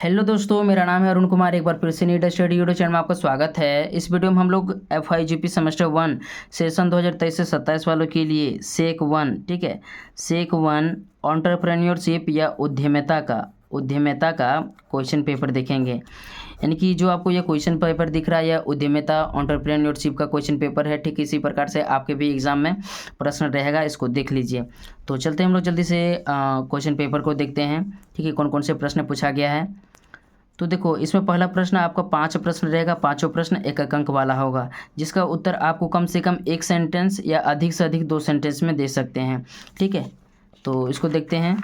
Hello दोस्तों, मेरा नाम है अरुण कुमार। एक बार फिर से नीट स्टडी यूट्यूब चैनल में आपका स्वागत है। इस वीडियो में हम लोग FIGP सेमेस्टर 1 सेशन 2023 से 27 वालों के लिए सेक 1, ठीक है, सेक 1 एंटरप्रेन्योरशिप या उद्यमिता का क्वेश्चन पेपर देखेंगे। यानी कि जो आपको ये क्वेश्चन पेपर दिख रहा है या उद्यमिता एंटरप्रेन्योरशिप का क्वेश्चन पेपर है, ठीक इसी प्रकार से आपके भी एग्जाम में प्रश्न रहेगा, इसको देख लीजिए। तो चलते हम लोग जल्दी से क्वेश्चन पेपर को देखते हैं, ठीक है, कौन कौन से प्रश्न पूछा गया है। तो देखो, इसमें पहला प्रश्न आपका 5 प्रश्न रहेगा। पांचों प्रश्न एक एक अंक वाला होगा, जिसका उत्तर आपको कम से कम एक सेंटेंस या अधिक से अधिक 2 सेंटेंस में दे सकते हैं, ठीक है। तो इसको देखते हैं।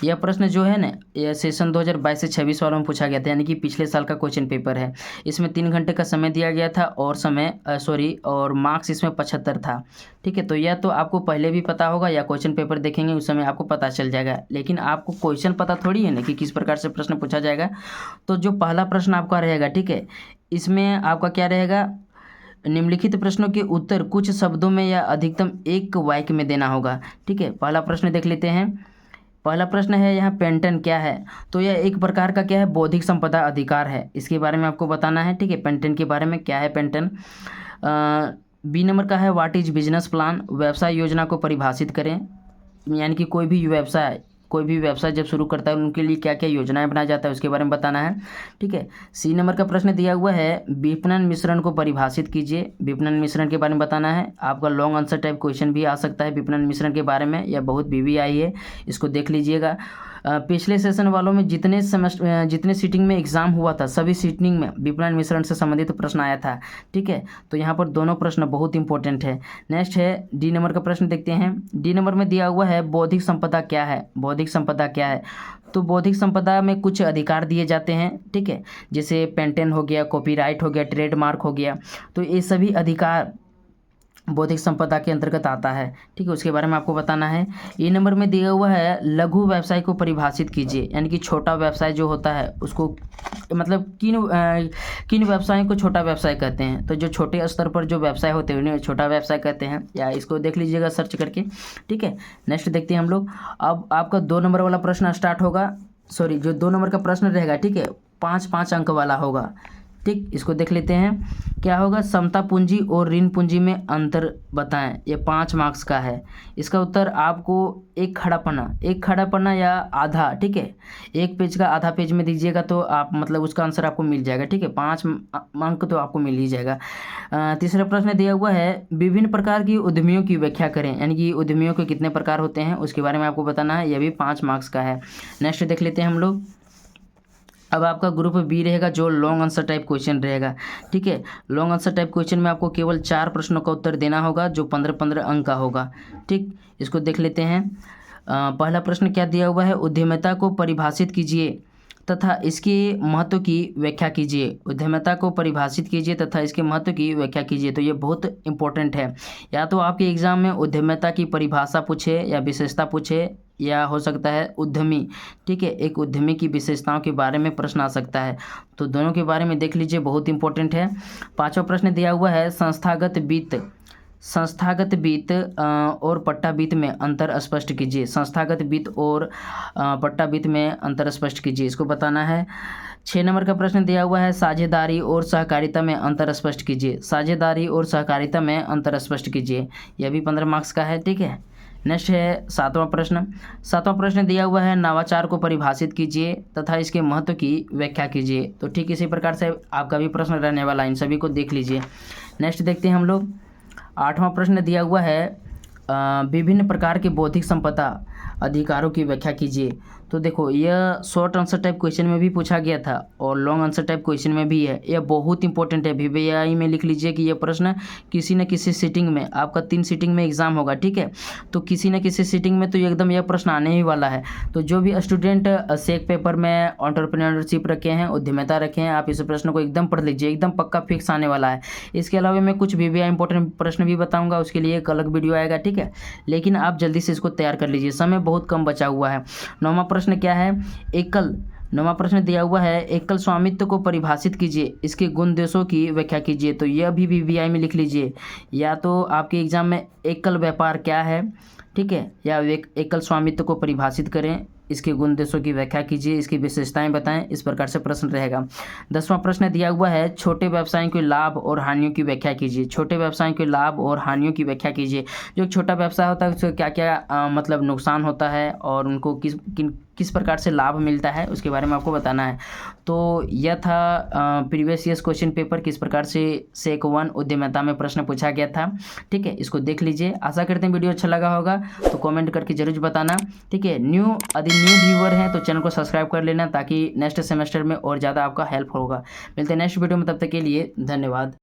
यह प्रश्न जो है ना, यह सेशन 2022 से 26 वालों में पूछा गया था, यानी कि पिछले साल का क्वेश्चन पेपर है। इसमें 3 घंटे का समय दिया गया था और मार्क्स इसमें 75 था, ठीक है। तो यह तो आपको पहले भी पता होगा, या क्वेश्चन पेपर देखेंगे उस समय आपको पता चल जाएगा। लेकिन आपको क्वेश्चन पता थोड़ी है ना कि किस प्रकार से प्रश्न पूछा जाएगा। तो जो पहला प्रश्न आपका रहेगा, ठीक है, इसमें आपका क्या रहेगा, निम्नलिखित प्रश्नों के उत्तर कुछ शब्दों में या अधिकतम एक वाक्य में देना होगा, ठीक है। पहला प्रश्न देख लेते हैं। पहला प्रश्न है यहाँ, पेटेंट क्या है। तो यह एक प्रकार का क्या है, बौद्धिक संपदा अधिकार है। इसके बारे में आपको बताना है, ठीक है, पेटेंट के बारे में क्या है पेटेंट। बी नंबर का है, व्हाट इज बिजनेस प्लान। व्यवसाय योजना को परिभाषित करें। यानी कि कोई भी व्यवसाय जब शुरू करता है उनके लिए क्या क्या योजनाएं बनाया जाता है उसके बारे में बताना है, ठीक है। सी नंबर का प्रश्न दिया हुआ है, विपणन मिश्रण को परिभाषित कीजिए। विपणन मिश्रण के बारे में बताना है। आपका लॉन्ग आंसर टाइप क्वेश्चन भी आ सकता है विपणन मिश्रण के बारे में, यह बहुत VVI है, इसको देख लीजिएगा। पिछले सेशन वालों में जितने सीटिंग में एग्जाम हुआ था, सभी सीटिंग में विपणन मिश्रण से संबंधित प्रश्न आया था, ठीक है। तो यहाँ पर दोनों प्रश्न बहुत इंपॉर्टेंट है। नेक्स्ट है डी नंबर का प्रश्न देखते हैं। डी नंबर में दिया हुआ है, बौद्धिक संपदा क्या है। बौद्धिक संपदा क्या है, तो बौद्धिक संपदा में कुछ अधिकार दिए जाते हैं, ठीक है, जैसे पेटेंट हो गया, कॉपीराइट हो गया, ट्रेडमार्क हो गया। तो ये सभी अधिकार बौद्धिक संपदा के अंतर्गत आता है, ठीक है, उसके बारे में आपको बताना है। ये नंबर में दिया हुआ है, लघु व्यवसाय को परिभाषित कीजिए। यानी कि छोटा व्यवसाय जो होता है उसको, मतलब किन व्यवसायों को छोटा व्यवसाय कहते हैं। तो जो छोटे स्तर पर जो व्यवसाय होते हैं उन्हें छोटा व्यवसाय कहते हैं, या इसको देख लीजिएगा सर्च करके, ठीक है। नेक्स्ट देखते हैं हम लोग। अब आपका 2 नंबर वाला प्रश्न स्टार्ट होगा। जो 2 नंबर का प्रश्न रहेगा, ठीक है, 5-5 अंक वाला होगा, ठीक। इसको देख लेते हैं। क्या होगा, समता पूंजी और ऋण पूंजी में अंतर बताएं। ये 5 मार्क्स का है। इसका उत्तर आपको एक खड़ा पन्ना या आधा, ठीक है, एक पेज का आधा पेज में दीजिएगा तो आप मतलब उसका आंसर आपको मिल जाएगा, ठीक है। 5 अंक तो आपको मिल ही जाएगा। तीसरा प्रश्न दिया हुआ है, विभिन्न प्रकार की उद्यमियों की व्याख्या करें। यानी कि उद्यमियों के कितने प्रकार होते हैं उसके बारे में आपको बताना है, यह भी 5 मार्क्स का है। नेक्स्ट देख लेते हैं हम लोग। अब आपका ग्रुप बी रहेगा, जो लॉन्ग आंसर टाइप क्वेश्चन रहेगा, ठीक है। लॉन्ग आंसर टाइप क्वेश्चन में आपको केवल 4 प्रश्नों का उत्तर देना होगा, जो 15-15 अंक का होगा, ठीक। इसको देख लेते हैं। पहला प्रश्न क्या दिया हुआ है, उद्यमिता को परिभाषित कीजिए तथा इसके महत्व की व्याख्या कीजिए। उद्यमिता को परिभाषित कीजिए तथा इसके महत्व की व्याख्या कीजिए। तो ये बहुत इंपॉर्टेंट है। या तो आपके एग्जाम में उद्यमिता की परिभाषा पूछे या विशेषता पूछे, या हो सकता है उद्यमी, ठीक है, एक उद्यमी की विशेषताओं के बारे में प्रश्न आ सकता है। तो दोनों के बारे में देख लीजिए, बहुत इंपॉर्टेंट है। 5वां प्रश्न दिया हुआ है, संस्थागत वित्त और पट्टा वित्त में अंतर स्पष्ट कीजिए। संस्थागत वित्त और पट्टा वित्त में अंतर स्पष्ट कीजिए, इसको बताना है। 6 नंबर का प्रश्न दिया हुआ है, साझेदारी और सहकारिता में अंतर स्पष्ट कीजिए। साझेदारी और सहकारिता में अंतर स्पष्ट कीजिए, यह भी 15 मार्क्स का है, ठीक है। नेक्स्ट है 7वां प्रश्न दिया हुआ है, नवाचार को परिभाषित कीजिए तथा इसके महत्व की व्याख्या कीजिए। तो ठीक इसी प्रकार से आपका भी प्रश्न रहने वाला है, इन सभी को देख लीजिए। नेक्स्ट देखते हैं हम लोग। 8वां प्रश्न दिया हुआ है, विभिन्न प्रकार के बौद्धिक संपदा अधिकारों की व्याख्या कीजिए। तो देखो, यह शॉर्ट आंसर टाइप क्वेश्चन में भी पूछा गया था और लॉन्ग आंसर टाइप क्वेश्चन में भी है। यह बहुत इंपॉर्टेंट है। VVI में लिख लीजिए कि यह प्रश्न किसी न किसी सीटिंग में, आपका 3 सीटिंग में एग्जाम होगा, ठीक है। तो किसी न किसी सीटिंग में तो एकदम यह प्रश्न आने ही वाला है। तो जो भी स्टूडेंट सेक पेपर में एंटरप्रेन्योरशिप रखे हैं, उद्यमिता रखे हैं, आप इस प्रश्न को एकदम पढ़ लीजिए, एकदम पक्का फिक्स आने वाला है। इसके अलावा मैं कुछ VVI इंपॉर्टेंट प्रश्न भी बताऊँगा, उसके लिए एक अलग वीडियो आएगा, ठीक है। लेकिन आप जल्दी से इसको तैयार कर लीजिए, समय बहुत कम बचा हुआ है। 9वां प्रश्न क्या है, 9वां प्रश्न दिया हुआ है, एकल स्वामित्व को परिभाषित कीजिए, इसके गुण दोषों की व्याख्या कीजिए। तो यह भी VVI में लिख लीजिए। या तो आपके एग्जाम में एकल व्यापार क्या है, ठीक है, या एकल स्वामित्व को परिभाषित करें, इसके गुण दोषों की व्याख्या कीजिए, इसकी विशेषताएं बताएं, इस प्रकार से प्रश्न रहेगा। 10वां प्रश्न दिया हुआ है, छोटे व्यवसायों के लाभ और हानियों की व्याख्या कीजिए। छोटे व्यवसायों के लाभ और हानियों की व्याख्या कीजिए। जो छोटा व्यवसाय होता है उससे क्या क्या मतलब नुकसान होता है और उनको किस प्रकार से लाभ मिलता है उसके बारे में आपको बताना है। तो यह था प्रीवियस ईयर्स क्वेश्चन पेपर, किस प्रकार से सेक 1 उद्यमिता में प्रश्न पूछा गया था। ठीक है, इसको देख लीजिए। आशा करते हैं वीडियो अच्छा लगा होगा, तो कमेंट करके जरूर बताना। ठीक है, यदि न्यू व्यूअर हैं तो चैनल को सब्सक्राइब कर लेना, ताकि नेक्स्ट सेमेस्टर में और ज़्यादा आपका हेल्प होगा। मिलते हैं नेक्स्ट वीडियो में, तब तक के लिए धन्यवाद।